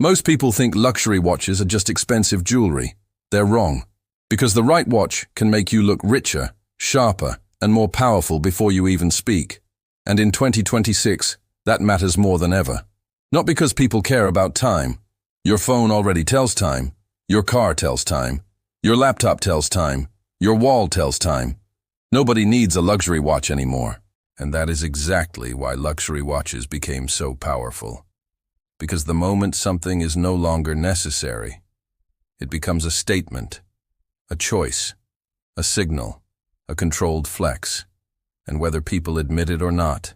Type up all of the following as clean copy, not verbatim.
Most people think luxury watches are just expensive jewelry. They're wrong. Because the right watch can make you look richer, sharper, and more powerful before you even speak. And in 2026, that matters more than ever. Not because people care about time. Your phone already tells time. Your car tells time. Your laptop tells time. Your wall tells time. Nobody needs a luxury watch anymore. And that is exactly why luxury watches became so powerful. Because the moment something is no longer necessary, it becomes a statement, a choice, a signal, a controlled flex. And whether people admit it or not,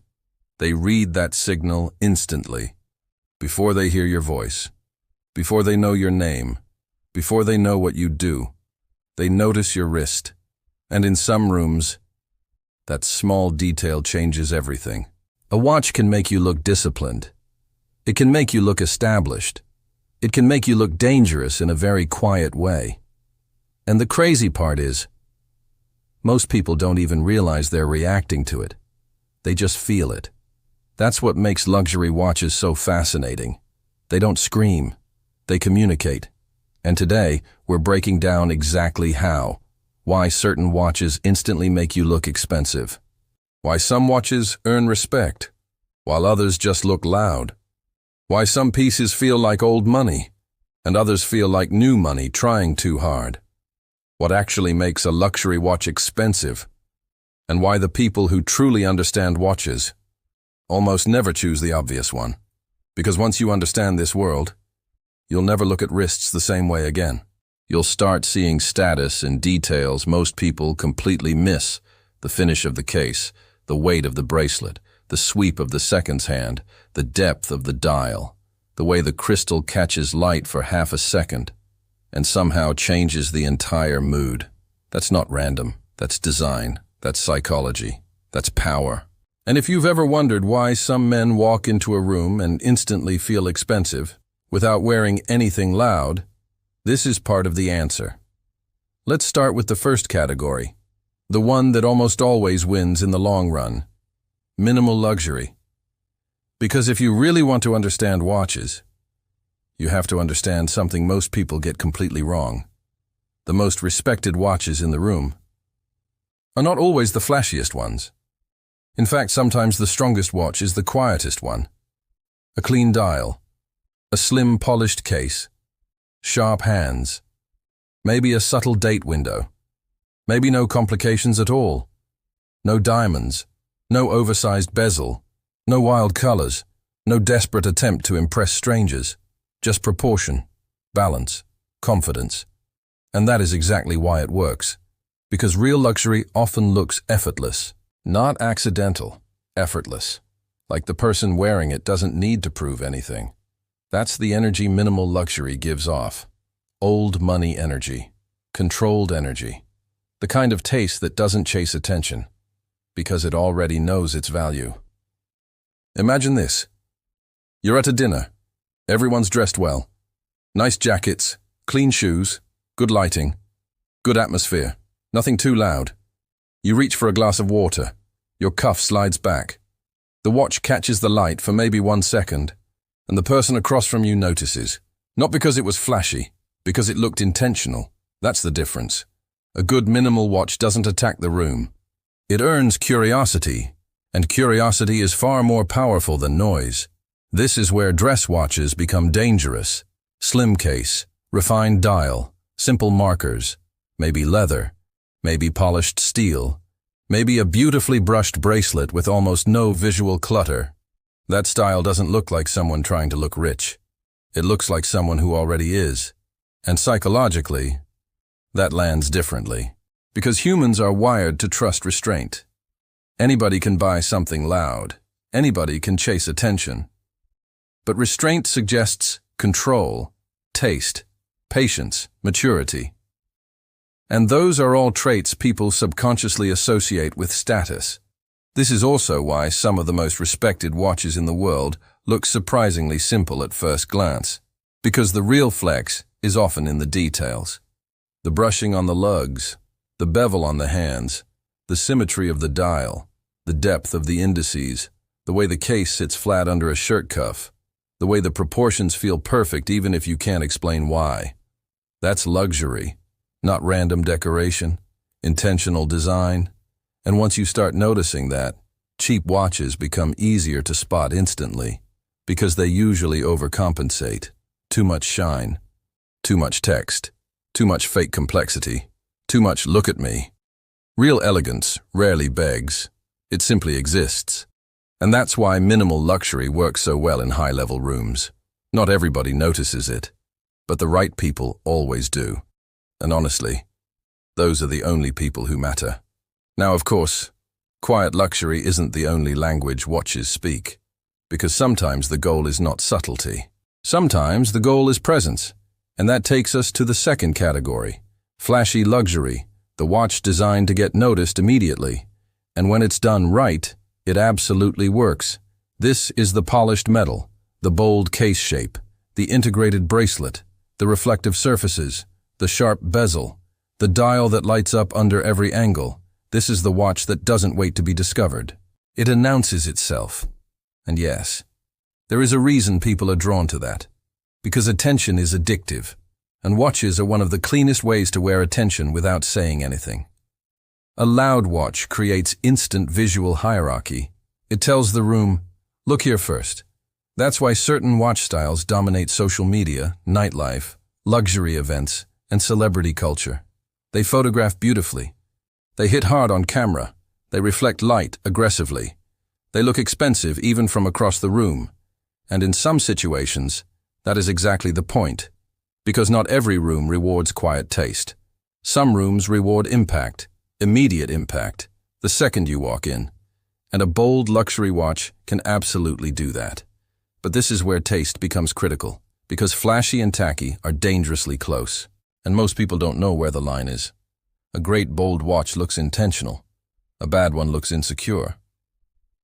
they read that signal instantly, before they hear your voice, before they know your name, before they know what you do. They notice your wrist, and in some rooms, that small detail changes everything. A watch can make you look disciplined. It can make you look established. It can make you look dangerous in a very quiet way. And the crazy part is, most people don't even realize they're reacting to it. They just feel it. That's what makes luxury watches so fascinating. They don't scream. They communicate. And today, we're breaking down exactly how. Why certain watches instantly make you look expensive. Why some watches earn respect, while others just look loud. Why some pieces feel like old money, and others feel like new money trying too hard. What actually makes a luxury watch expensive, and why the people who truly understand watches almost never choose the obvious one. Because once you understand this world, you'll never look at wrists the same way again. You'll start seeing status and details most people completely miss: the finish of the case, the weight of the bracelet, the sweep of the seconds hand, the depth of the dial, the way the crystal catches light for half a second and somehow changes the entire mood. That's not random. That's design. That's psychology. That's power. And if you've ever wondered why some men walk into a room and instantly feel expensive without wearing anything loud, this is part of the answer. Let's start with the first category, the one that almost always wins in the long run: minimal luxury. Because if you really want to understand watches, you have to understand something most people get completely wrong. The most respected watches in the room are not always the flashiest ones. In fact, sometimes the strongest watch is the quietest one. A clean dial, a slim polished case, sharp hands, maybe a subtle date window, maybe no complications at all, no diamonds, no oversized bezel, no wild colors, no desperate attempt to impress strangers, just proportion, balance, confidence. And that is exactly why it works. Because real luxury often looks effortless, not accidental, effortless. Like the person wearing it doesn't need to prove anything. That's the energy minimal luxury gives off. Old money energy, controlled energy, the kind of taste that doesn't chase attention, because it already knows its value. Imagine this. You're at a dinner. Everyone's dressed well. Nice jackets, clean shoes, good lighting, good atmosphere, nothing too loud. You reach for a glass of water. Your cuff slides back. The watch catches the light for maybe 1 second, and the person across from you notices. Not because it was flashy, because it looked intentional. That's the difference. A good minimal watch doesn't attack the room. It earns curiosity, and curiosity is far more powerful than noise. This is where dress watches become dangerous. Slim case, refined dial, simple markers, maybe leather, maybe polished steel, maybe a beautifully brushed bracelet with almost no visual clutter. That style doesn't look like someone trying to look rich. It looks like someone who already is. And psychologically, that lands differently. Because humans are wired to trust restraint. Anybody can buy something loud. Anybody can chase attention. But restraint suggests control, taste, patience, maturity. And those are all traits people subconsciously associate with status. This is also why some of the most respected watches in the world look surprisingly simple at first glance. Because the real flex is often in the details. The brushing on the lugs, the bevel on the hands, the symmetry of the dial, the depth of the indices, the way the case sits flat under a shirt cuff. The way the proportions feel perfect even if you can't explain why. That's luxury, not random decoration, intentional design. And once you start noticing that, cheap watches become easier to spot instantly because they usually overcompensate. Too much shine, too much text, too much fake complexity, too much look at me. Real elegance rarely begs. It simply exists. And that's why minimal luxury works so well in high-level rooms. Not everybody notices it, but the right people always do. And honestly, those are the only people who matter. Now, of course, quiet luxury isn't the only language watches speak, because sometimes the goal is not subtlety. Sometimes the goal is presence, and that takes us to the second category, flashy luxury, the watch designed to get noticed immediately. And when it's done right, it absolutely works. This is the polished metal, the bold case shape, the integrated bracelet, the reflective surfaces, the sharp bezel, the dial that lights up under every angle. This is the watch that doesn't wait to be discovered. It announces itself. And yes, there is a reason people are drawn to that. Because attention is addictive, and watches are one of the cleanest ways to wear attention without saying anything. A loud watch creates instant visual hierarchy. It tells the room, look here first. That's why certain watch styles dominate social media, nightlife, luxury events, and celebrity culture. They photograph beautifully. They hit hard on camera. They reflect light aggressively. They look expensive even from across the room. And in some situations, that is exactly the point. Because not every room rewards quiet taste. Some rooms reward impact, immediate impact, the second you walk in. And a bold luxury watch can absolutely do that. But this is where taste becomes critical, because flashy and tacky are dangerously close. And most people don't know where the line is. A great bold watch looks intentional. A bad one looks insecure.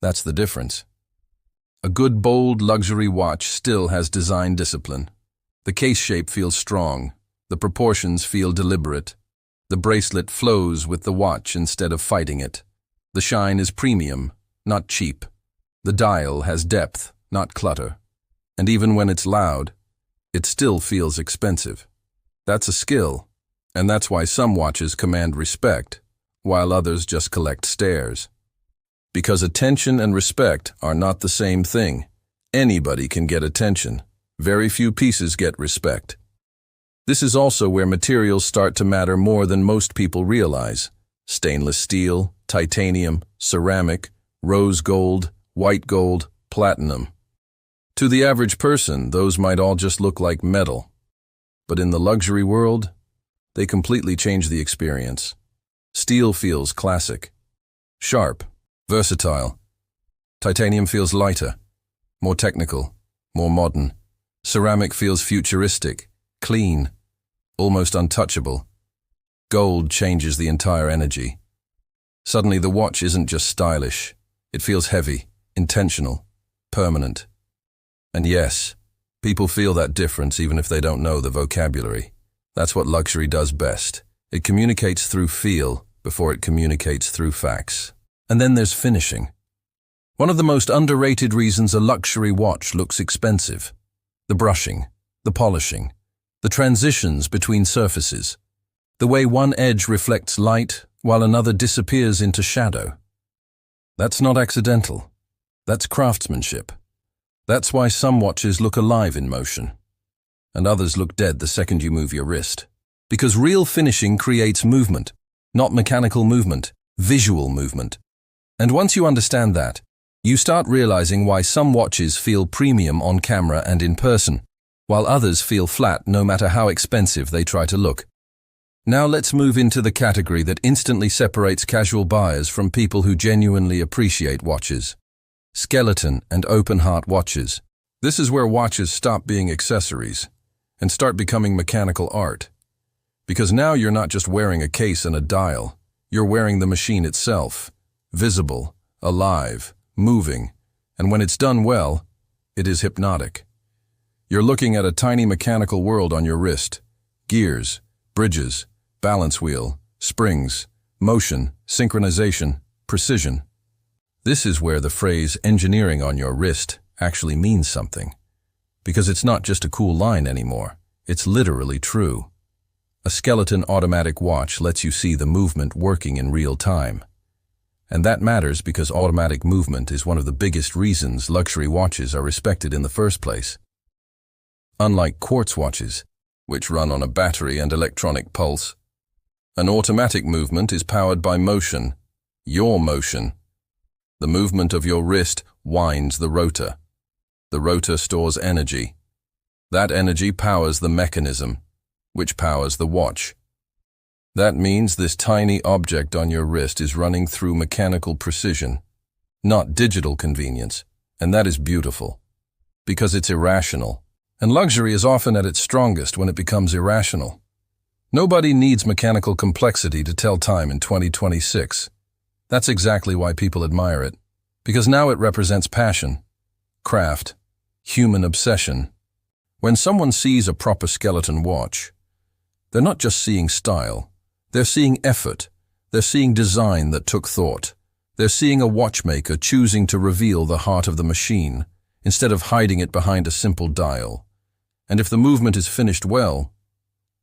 That's the difference. A good bold luxury watch still has design discipline. The case shape feels strong. The proportions feel deliberate. The bracelet flows with the watch instead of fighting it. The shine is premium, not cheap. The dial has depth, not clutter. And even when it's loud, it still feels expensive. That's a skill. And that's why some watches command respect, while others just collect stares. Because attention and respect are not the same thing. Anybody can get attention. Very few pieces get respect. This is also where materials start to matter more than most people realize. Stainless steel, titanium, ceramic, rose gold, white gold, platinum. To the average person, those might all just look like metal. But in the luxury world, they completely change the experience. Steel feels classic, sharp, versatile. Titanium feels lighter, more technical, more modern. Ceramic feels futuristic, clean, almost untouchable. Gold changes the entire energy. Suddenly the watch isn't just stylish. It feels heavy, intentional, permanent. And yes, people feel that difference even if they don't know the vocabulary. That's what luxury does best. It communicates through feel before it communicates through facts. And then there's finishing. One of the most underrated reasons a luxury watch looks expensive. The brushing, the polishing, the transitions between surfaces, the way one edge reflects light while another disappears into shadow. That's not accidental. That's craftsmanship. That's why some watches look alive in motion, and others look dead the second you move your wrist. Because real finishing creates movement, not mechanical movement, visual movement. And once you understand that, you start realizing why some watches feel premium on camera and in person, while others feel flat no matter how expensive they try to look. Now let's move into the category that instantly separates casual buyers from people who genuinely appreciate watches. Skeleton and open-heart watches. This is where watches stop being accessories and start becoming mechanical art. Because now you're not just wearing a case and a dial, you're wearing the machine itself, visible, alive, moving, and when it's done well, it is hypnotic. You're looking at a tiny mechanical world on your wrist. Gears, bridges, balance wheel, springs, motion, synchronization, precision. This is where the phrase engineering on your wrist actually means something. Because it's not just a cool line anymore. It's literally true. A skeleton automatic watch lets you see the movement working in real time. And that matters because automatic movement is one of the biggest reasons luxury watches are respected in the first place. Unlike quartz watches, which run on a battery and electronic pulse, an automatic movement is powered by motion, your motion. The movement of your wrist winds the rotor. The rotor stores energy. That energy powers the mechanism, which powers the watch. That means this tiny object on your wrist is running through mechanical precision, not digital convenience, and that is beautiful, because it's irrational. And luxury is often at its strongest when it becomes irrational. Nobody needs mechanical complexity to tell time in 2026. That's exactly why people admire it, because now it represents passion, craft, human obsession. When someone sees a proper skeleton watch, they're not just seeing style. They're seeing effort. They're seeing design that took thought. They're seeing a watchmaker choosing to reveal the heart of the machine, instead of hiding it behind a simple dial. And if the movement is finished well,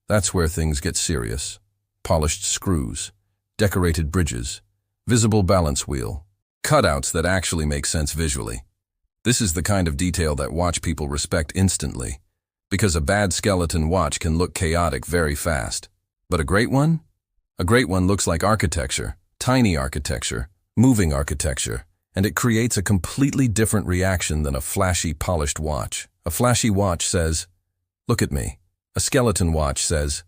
that's where things get serious. Polished screws, decorated bridges, visible balance wheel, cutouts that actually make sense visually. This is the kind of detail that watch people respect instantly, because a bad skeleton watch can look chaotic very fast. But a great one? A great one looks like architecture, tiny architecture, moving architecture, and it creates a completely different reaction than a flashy, polished watch. A flashy watch says, "Look at me." A skeleton watch says,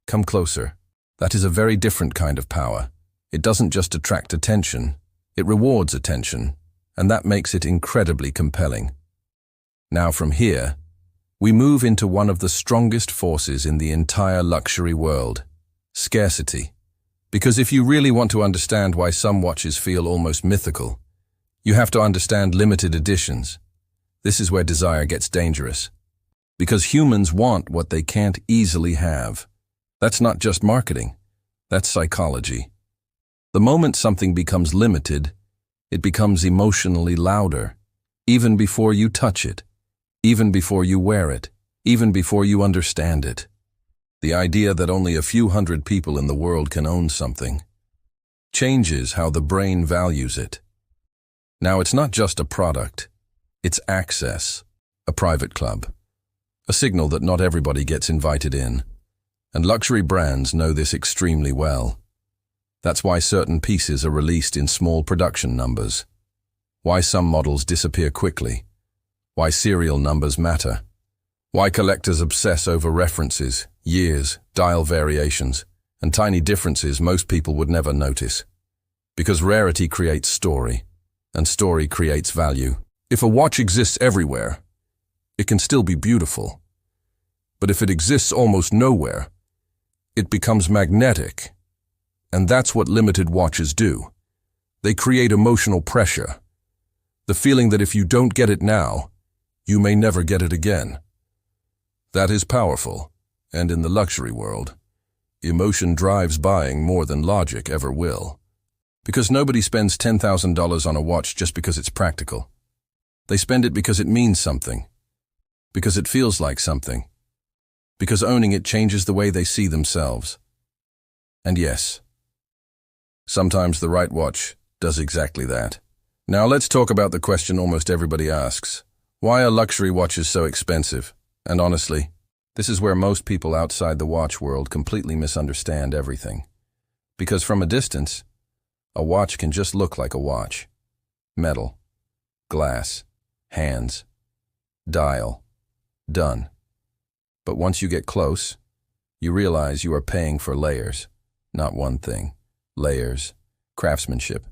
"Come closer." That is a very different kind of power. It doesn't just attract attention, it rewards attention, and that makes it incredibly compelling. Now from here, we move into one of the strongest forces in the entire luxury world, scarcity. Because if you really want to understand why some watches feel almost mythical, you have to understand limited editions. This is where desire gets dangerous. Because humans want what they can't easily have. That's not just marketing, that's psychology. The moment something becomes limited, it becomes emotionally louder, even before you touch it, even before you wear it, even before you understand it. The idea that only a few hundred people in the world can own something changes how the brain values it. Now it's not just a product, it's access, a private club, a signal that not everybody gets invited in. And luxury brands know this extremely well. That's why certain pieces are released in small production numbers, why some models disappear quickly, why serial numbers matter, why collectors obsess over references, years, dial variations, and tiny differences most people would never notice. Because rarity creates story, and story creates value. If a watch exists everywhere, it can still be beautiful. But if it exists almost nowhere, it becomes magnetic. And that's what limited watches do. They create emotional pressure. The feeling that if you don't get it now, you may never get it again. That is powerful, and in the luxury world, emotion drives buying more than logic ever will. Because nobody spends $10,000 on a watch just because it's practical. They spend it because it means something, because it feels like something, because owning it changes the way they see themselves. And yes, sometimes the right watch does exactly that. Now let's talk about the question almost everybody asks. Why are luxury watches so expensive? And honestly, this is where most people outside the watch world completely misunderstand everything. Because from a distance, a watch can just look like a watch. Metal, glass, hands, dial, done. But once you get close, you realize you are paying for layers, not one thing. Layers, craftsmanship,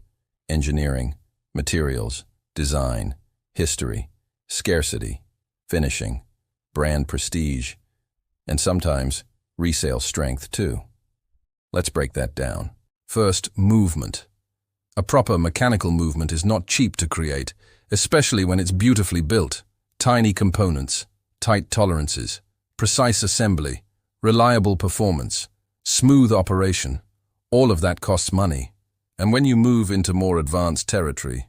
engineering, materials, design, history, scarcity, finishing, brand prestige, and sometimes resale strength too. Let's break that down. First, movement. A proper mechanical movement is not cheap to create, especially when it's beautifully built. Tiny components, tight tolerances, precise assembly, reliable performance, smooth operation. All of that costs money. And when you move into more advanced territory,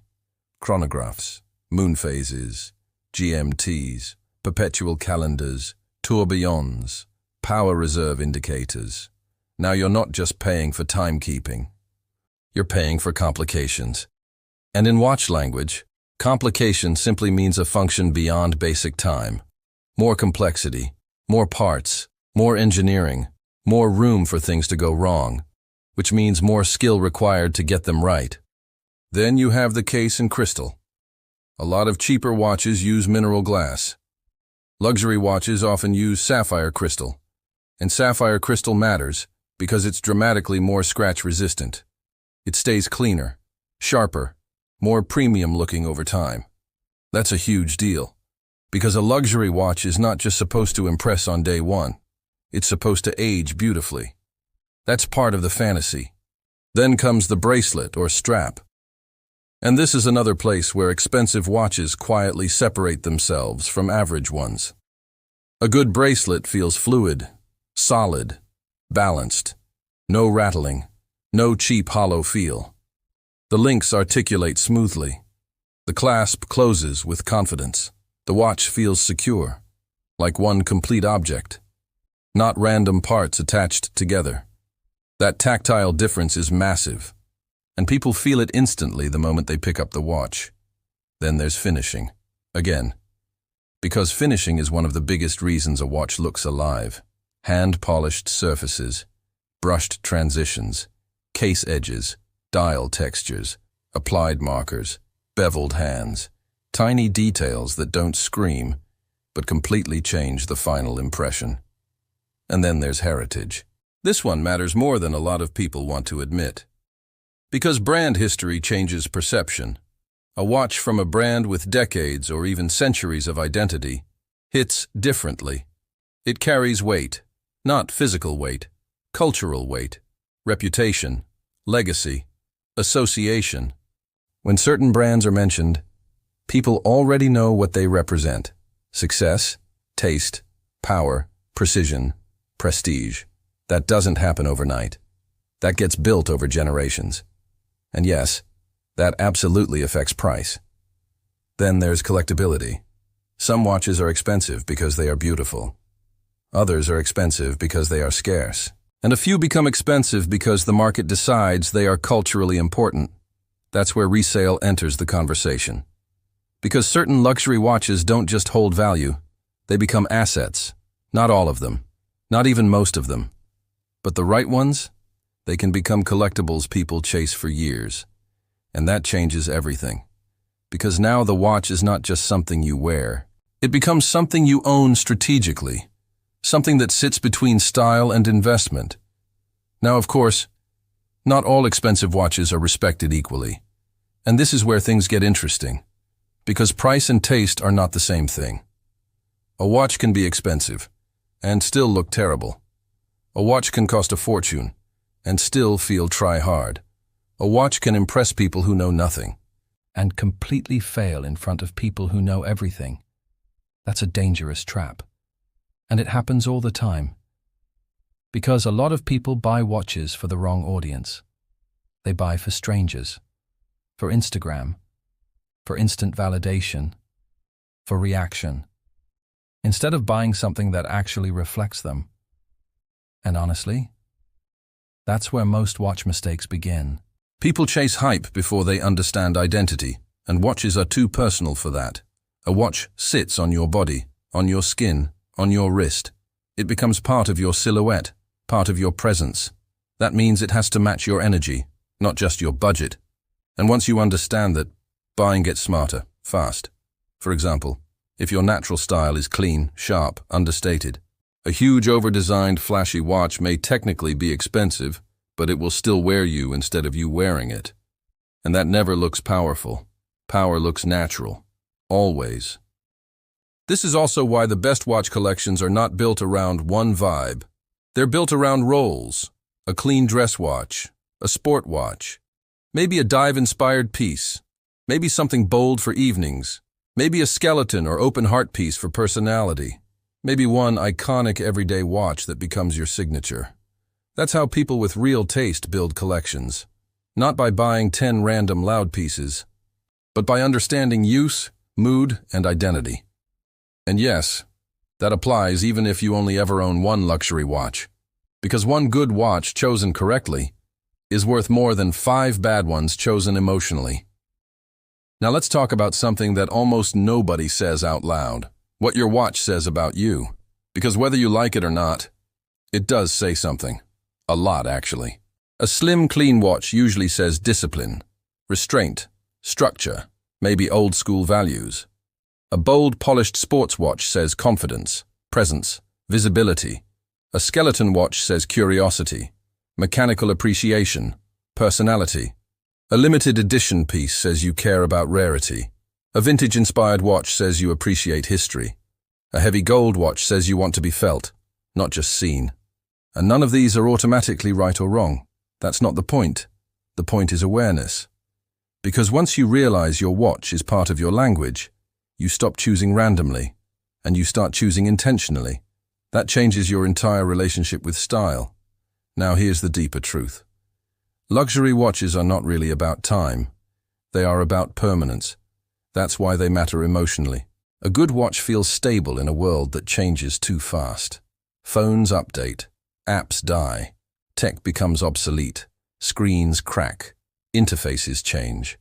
chronographs, moon phases, GMTs, perpetual calendars, tourbillons, power reserve indicators. Now you're not just paying for timekeeping. You're paying for complications. And in watch language, complication simply means a function beyond basic time. More complexity, more parts, more engineering, more room for things to go wrong, which means more skill required to get them right. Then you have the case and crystal. A lot of cheaper watches use mineral glass. Luxury watches often use sapphire crystal. And sapphire crystal matters because it's dramatically more scratch-resistant. It stays cleaner, sharper, more premium-looking over time. That's a huge deal, because a luxury watch is not just supposed to impress on day one. It's supposed to age beautifully. That's part of the fantasy. Then comes the bracelet or strap. And this is another place where expensive watches quietly separate themselves from average ones. A good bracelet feels fluid, solid, balanced. No rattling, no cheap hollow feel. The links articulate smoothly. The clasp closes with confidence. The watch feels secure, like one complete object, not random parts attached together. That tactile difference is massive, and people feel it instantly the moment they pick up the watch. Then there's finishing. Again, because finishing is one of the biggest reasons a watch looks alive. Hand-polished surfaces, brushed transitions, case edges, dial textures, applied markers, beveled hands, tiny details that don't scream, but completely change the final impression. And then there's heritage. This one matters more than a lot of people want to admit. Because brand history changes perception. A watch from a brand with decades or even centuries of identity hits differently. It carries weight, not physical weight, cultural weight, reputation, legacy, association. When certain brands are mentioned, people already know what they represent: success, taste, power, precision, prestige. That doesn't happen overnight. That gets built over generations. And yes, that absolutely affects price. Then there's collectability. Some watches are expensive because they are beautiful. Others are expensive because they are scarce. And a few become expensive because the market decides they are culturally important. That's where resale enters the conversation. Because certain luxury watches don't just hold value, they become assets. Not all of them, not even most of them. But the right ones, they can become collectibles people chase for years. And that changes everything. Because now the watch is not just something you wear. It becomes something you own strategically. Something that sits between style and investment. Now, of course, not all expensive watches are respected equally. And this is where things get interesting. Because price and taste are not the same thing. A watch can be expensive and still look terrible. A watch can cost a fortune and still feel try hard. A watch can impress people who know nothing and completely fail in front of people who know everything. That's a dangerous trap. And it happens all the time. Because a lot of people buy watches for the wrong audience. They buy for strangers, for Instagram, for instant validation, for reaction, instead of buying something that actually reflects them. And honestly, that's where most watch mistakes begin. People chase hype before they understand identity, and watches are too personal for that. A watch sits on your body, on your skin, on your wrist. It becomes part of your silhouette, part of your presence. That means it has to match your energy, not just your budget. And once you understand that, buying gets smarter, fast. For example, if your natural style is clean, sharp, understated, a huge over-designed flashy watch may technically be expensive, but it will still wear you instead of you wearing it. And that never looks powerful. Power looks natural. Always. This is also why the best watch collections are not built around one vibe. They're built around roles. A clean dress watch, a sport watch, maybe a dive-inspired piece, maybe something bold for evenings, maybe a skeleton or open heart piece for personality, maybe one iconic everyday watch that becomes your signature. That's how people with real taste build collections. Not by buying 10 random loud pieces, but by understanding use, mood, and identity. And yes, that applies even if you only ever own one luxury watch, because one good watch chosen correctly is worth more than 5 bad ones chosen emotionally. Now let's talk about something that almost nobody says out loud, what your watch says about you. Because whether you like it or not, it does say something. A lot, actually. A slim, clean watch usually says discipline, restraint, structure, maybe old-school values. A bold, polished sports watch says confidence, presence, visibility. A skeleton watch says curiosity, mechanical appreciation, personality. A limited edition piece says you care about rarity. A vintage-inspired watch says you appreciate history. A heavy gold watch says you want to be felt, not just seen. And none of these are automatically right or wrong. That's not the point. The point is awareness. Because once you realize your watch is part of your language, you stop choosing randomly, and you start choosing intentionally. That changes your entire relationship with style. Now here's the deeper truth. Luxury watches are not really about time. They are about permanence. That's why they matter emotionally. A good watch feels stable in a world that changes too fast. Phones update, apps die, tech becomes obsolete, screens crack, interfaces change.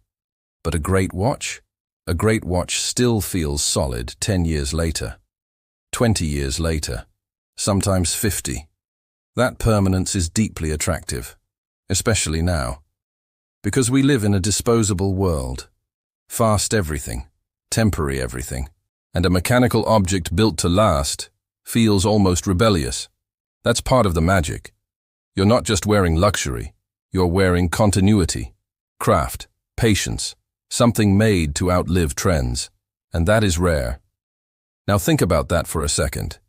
But a great watch? A great watch still feels solid 10 years later, 20 years later, sometimes 50. That permanence is deeply attractive, especially now, because we live in a disposable world. Fast everything, temporary everything, and a mechanical object built to last feels almost rebellious. That's part of the magic. You're not just wearing luxury, you're wearing continuity, craft, patience, something made to outlive trends, and that is rare. Now think about that for a second.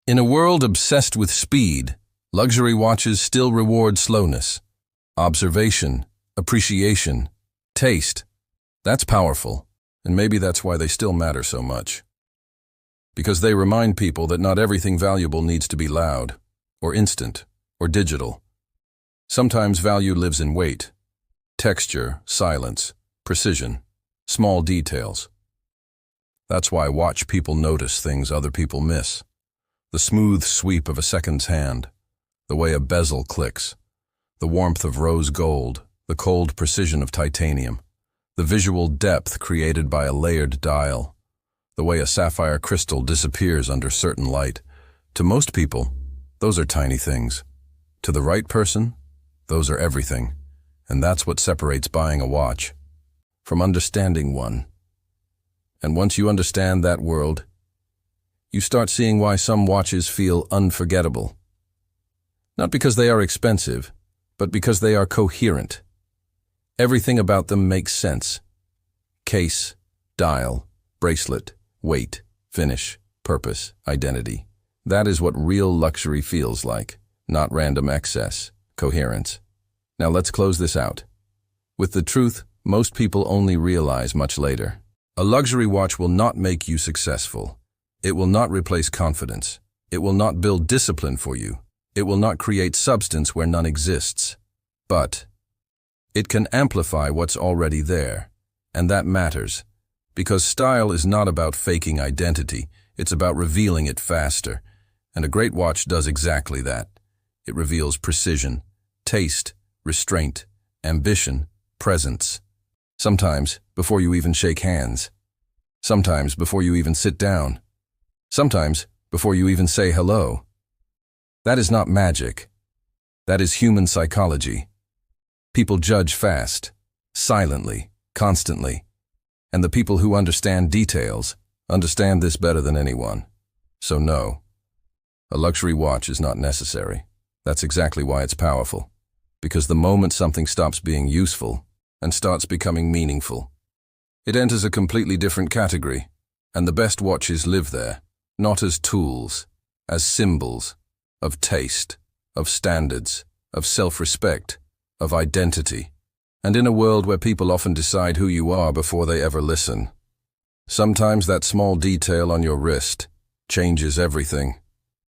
In a world obsessed with speed, luxury watches still reward slowness, observation, appreciation, taste. That's powerful, and maybe that's why they still matter so much. Because they remind people that not everything valuable needs to be loud, or instant, or digital. Sometimes value lives in weight, texture, silence, precision, small details. That's why watch people notice things other people miss. The smooth sweep of a second's hand, the way a bezel clicks, the warmth of rose gold, the cold precision of titanium, the visual depth created by a layered dial, the way a sapphire crystal disappears under certain light. To most people, those are tiny things. To the right person, those are everything. And that's what separates buying a watch from understanding one. And once you understand that world, you start seeing why some watches feel unforgettable. Not because they are expensive, but because they are coherent. Everything about them makes sense. Case, dial, bracelet, weight, finish, purpose, identity. That is what real luxury feels like, not random excess, coherence. Now let's close this out with the truth most people only realize much later. A luxury watch will not make you successful. It will not replace confidence. It will not build discipline for you. It will not create substance where none exists. But it can amplify what's already there. And that matters, because style is not about faking identity. It's about revealing it faster. And a great watch does exactly that. It reveals precision, taste, restraint, ambition, presence. Sometimes before you even shake hands. Sometimes before you even sit down. Sometimes before you even say hello. That is not magic. That is human psychology. People judge fast, silently, constantly. And the people who understand details understand this better than anyone. So no, a luxury watch is not necessary. That's exactly why it's powerful. Because the moment something stops being useful and starts becoming meaningful, it enters a completely different category. And the best watches live there, not as tools, as symbols of taste, of standards, of self-respect, of identity. And in a world where people often decide who you are before they ever listen, sometimes that small detail on your wrist changes everything.